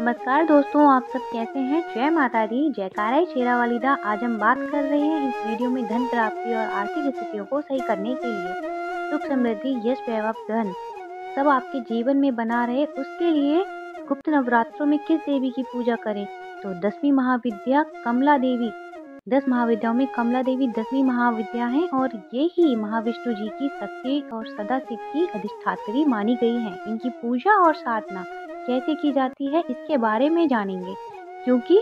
नमस्कार दोस्तों, आप सब कैसे हैं? जय माता दी, जयकारा शेरा वालीदा। आज हम बात कर रहे हैं इस वीडियो में धन प्राप्ति और आर्थिक स्थितियों को सही करने के लिए सुख समृद्धि यश वैभव धन सब आपके जीवन में बना रहे, उसके लिए गुप्त नवरात्रों में किस देवी की पूजा करें? तो 10वीं महाविद्या कमला देवी। 10 महाविद्याओं में कमला देवी 10वीं महाविद्या है और ये ही महाविष्णु जी की शक्ति और सदाशिव की अधिष्ठात्री मानी गई है। इनकी पूजा और साधना कैसे की जाती है इसके बारे में जानेंगे, क्योंकि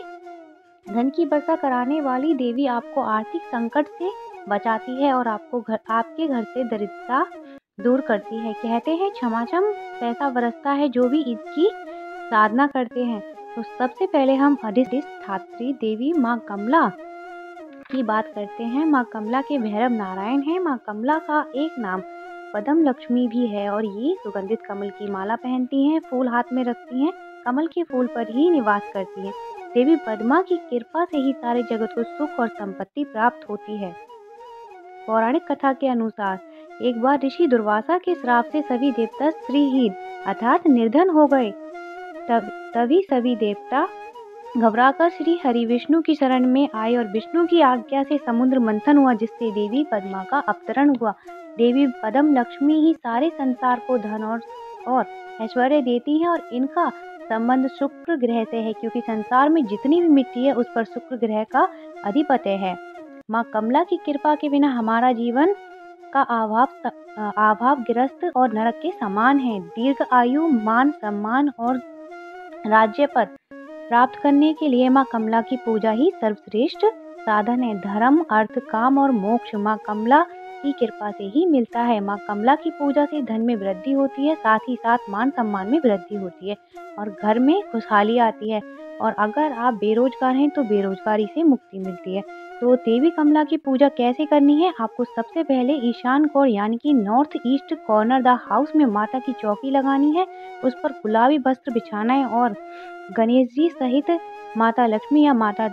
धन की वर्षा कराने वाली देवी आपको आर्थिक संकट से बचाती है और आपके घर से दरिद्रता दूर करती है। कहते हैं छमाछम पैसा बरसता है जो भी इसकी साधना करते हैं। तो सबसे पहले हम अधिष्ठात्री देवी माँ कमला की बात करते हैं। माँ कमला के भैरव नारायण है। माँ कमला का एक नाम पद्म लक्ष्मी भी है और ये सुगंधित कमल की माला पहनती हैं, फूल हाथ में रखती हैं, कमल के फूल पर ही निवास करती हैं। देवी पद्मा की कृपा से ही सारे जगत को सुख और संपत्ति प्राप्त होती है। पौराणिक कथा के अनुसार एक बार ऋषि दुर्वासा के श्राप से सभी देवता श्रीहीन अर्थात निर्धन हो गए। तभी सभी देवता घबराकर श्री हरि विष्णु की शरण में आए और विष्णु की आज्ञा से समुद्र मंथन हुआ, जिससे देवी पद्मा का अवतरण हुआ। देवी पद्म लक्ष्मी ही सारे संसार को धन और ऐश्वर्य देती हैं और इनका संबंध शुक्र ग्रह से है, क्योंकि संसार में जितनी भी मिट्टी है उस पर शुक्र ग्रह का अधिपत्य है। माँ कमला की कृपा के बिना हमारा जीवन का अभावग्रस्त और नरक के समान है। दीर्घ आयु, मान सम्मान और राज्य पद प्राप्त करने के लिए माँ कमला की पूजा ही सर्वश्रेष्ठ साधन है। धर्म, अर्थ, काम और मोक्ष माँ कमला की कृपा से ही मिलता है। माँ कमला की पूजा से धन में वृद्धि होती है, साथ ही साथ मान सम्मान में वृद्धि होती है और घर में खुशहाली आती है। और अगर आप बेरोजगार हैं तो बेरोजगारी से मुक्ति मिलती है। तो देवी कमला की पूजा कैसे करनी है? आपको सबसे पहले ईशान कोण यानी कि north east corner the house में माता की चौकी लगानी है, उस पर गुलाबी वस्त्र बिछाना है और गणेश जी सहित माता लक्ष्मी या माता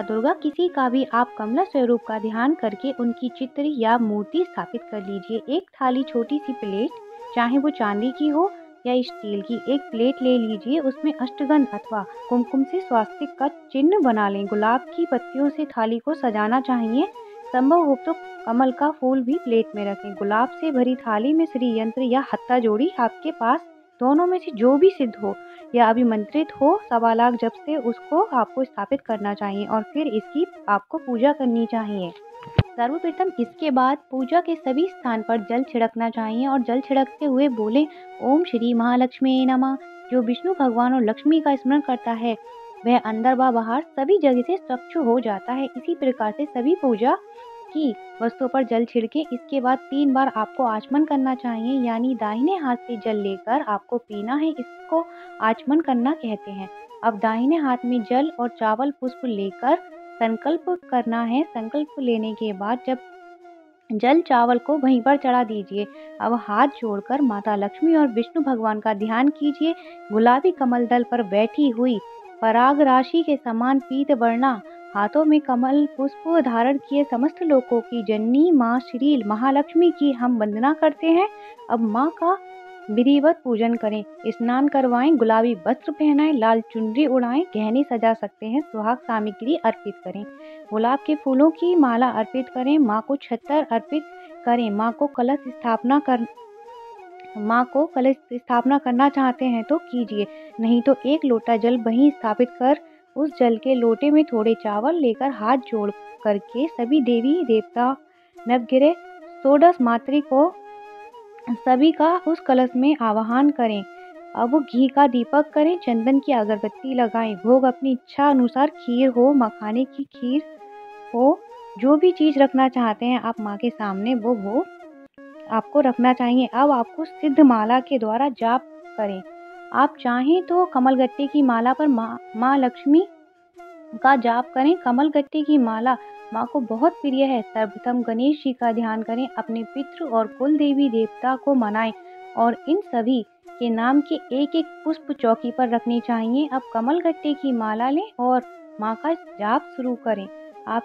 दुर्गा किसी का भी आप कमला स्वरूप का ध्यान करके उनकी चित्र या मूर्ति स्थापित कर लीजिए। एक थाली, छोटी सी प्लेट, चाहे वो चांदी की हो या स्टील की, एक प्लेट ले लीजिए। उसमें अष्टगंध अथवा कुमकुम से स्वास्तिक का चिन्ह बना लें। गुलाब की पत्तियों से थाली को सजाना चाहिए। संभव हो तो कमल का फूल भी प्लेट में रखें। गुलाब से भरी थाली में श्री यंत्र या हत्ता जोड़ी आपके पास दोनों में से जो भी सिद्ध हो या अभिमंत्रित हो, 1.25 लाख जप से उसको आपको स्थापित करना चाहिए और फिर इसकी आपको पूजा करनी चाहिए। सर्वप्रथम इसके बाद पूजा के सभी स्थान पर जल छिड़कना चाहिए और जल छिड़कते हुए बोले ओम श्री महालक्ष्मी नमः। जो विष्णु भगवान और लक्ष्मी का स्मरण करता है वह अंदर व बाहर सभी जगह से स्वच्छ हो जाता है। इसी प्रकार से सभी पूजा की वस्तुओं पर जल छिड़के। इसके बाद 3 बार आपको आचमन करना चाहिए, यानी दाहिने हाथ से जल लेकर आपको पीना है। इसको आचमन करना कहते हैं। अब दाहिने हाथ में जल और चावल पुष्प लेकर संकल्प करना है। संकल्प लेने के बाद जब जल चावल को वहीं पर चढ़ा दीजिए। अब हाथ जोड़कर माता लक्ष्मी और विष्णु भगवान का ध्यान कीजिए। गुलाबी कमल दल पर बैठी हुई पराग राशि के समान पीत वर्णा हाथों में कमल पुष्प धारण किए समस्त लोकों की जननी माँ श्री महालक्ष्मी की हम वंदना करते हैं। अब माँ का विधिवत पूजन करें, स्नान करवाएं, गुलाबी वस्त्र पहनाएं, लाल चुनरी उड़ाएं, गहने सजा सकते हैं, सुहाग सामग्री अर्पित करें, गुलाब के फूलों की माला अर्पित करें, माँ को छत्तर अर्पित करें। माँ को कलश स्थापना करना चाहते हैं तो कीजिए, नहीं तो 1 लोटा जल वहीं स्थापित कर उस जल के लोटे में थोड़े चावल लेकर हाथ जोड़ करके सभी देवी देवता नवग्रह षोडश मातृ को सभी का उस कलश में आवाहन करें। अब घी का दीपक करें, चंदन की अगरबत्ती लगाएं। भोग अपनी इच्छा अनुसार, खीर हो, मखाने की खीर हो, जो भी चीज रखना चाहते हैं आप माँ के सामने वो भोग आपको रखना चाहिए। अब आपको सिद्ध माला के द्वारा जाप करें। आप चाहें तो कमलगट्टे की माला पर माँ लक्ष्मी का जाप करें। कमलगट्टे की माला माँ को बहुत प्रिय है। सर्वप्रथम गणेश जी का ध्यान करें, अपने पितृ और कुल देवी देवता को मनाएं और इन सभी के नाम के एक एक पुष्प चौकी पर रखनी चाहिए। अब कमलगट्टे की माला लें और माँ का जाप शुरू करें। आप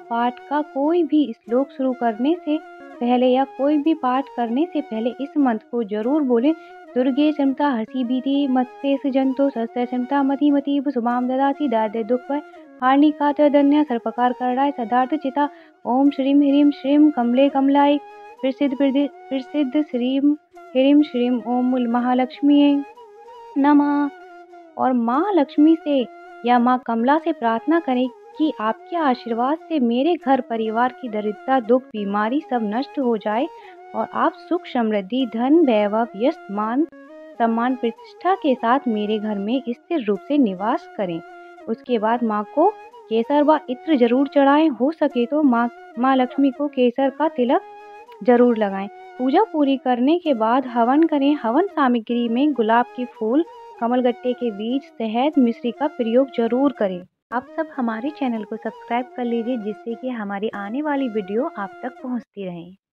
पाठ का कोई भी श्लोक शुरू करने से पहले या कोई भी पाठ करने से पहले इस मंत्र को जरूर बोलें। दुर्गे सिमता हसी भीति मत्स्येस जंतु सस्य सिमता मति मतीव शुभाम ददासी दाद्य दुख वै हानि कातर धन्य सर्पकार करड़ाय सदार्थ चिता। ओम श्रीम ह्रीम श्रीम कमले कमलाय प्रसिद्ध श्रीम ह्रीम श्रीम ओम महालक्ष्मी नमः। और माँ लक्ष्मी से या माँ कमला से प्रार्थना करें कि आपके आशीर्वाद से मेरे घर परिवार की दरिद्रता दुख बीमारी सब नष्ट हो जाए और आप सुख समृद्धि धन वैभव यश मान सम्मान प्रतिष्ठा के साथ मेरे घर में स्थिर रूप से निवास करें। उसके बाद माँ को केसर व इत्र जरूर चढ़ाएं, हो सके तो माँ लक्ष्मी को केसर का तिलक जरूर लगाएं। पूजा पूरी करने के बाद हवन करें। हवन सामग्री में गुलाब के फूल, कमलगट्टे के बीज, शहद, मिश्री का प्रयोग जरूर करें। आप सब हमारे चैनल को सब्सक्राइब कर लीजिए जिससे कि हमारी आने वाली वीडियो आप तक पहुंचती रहे।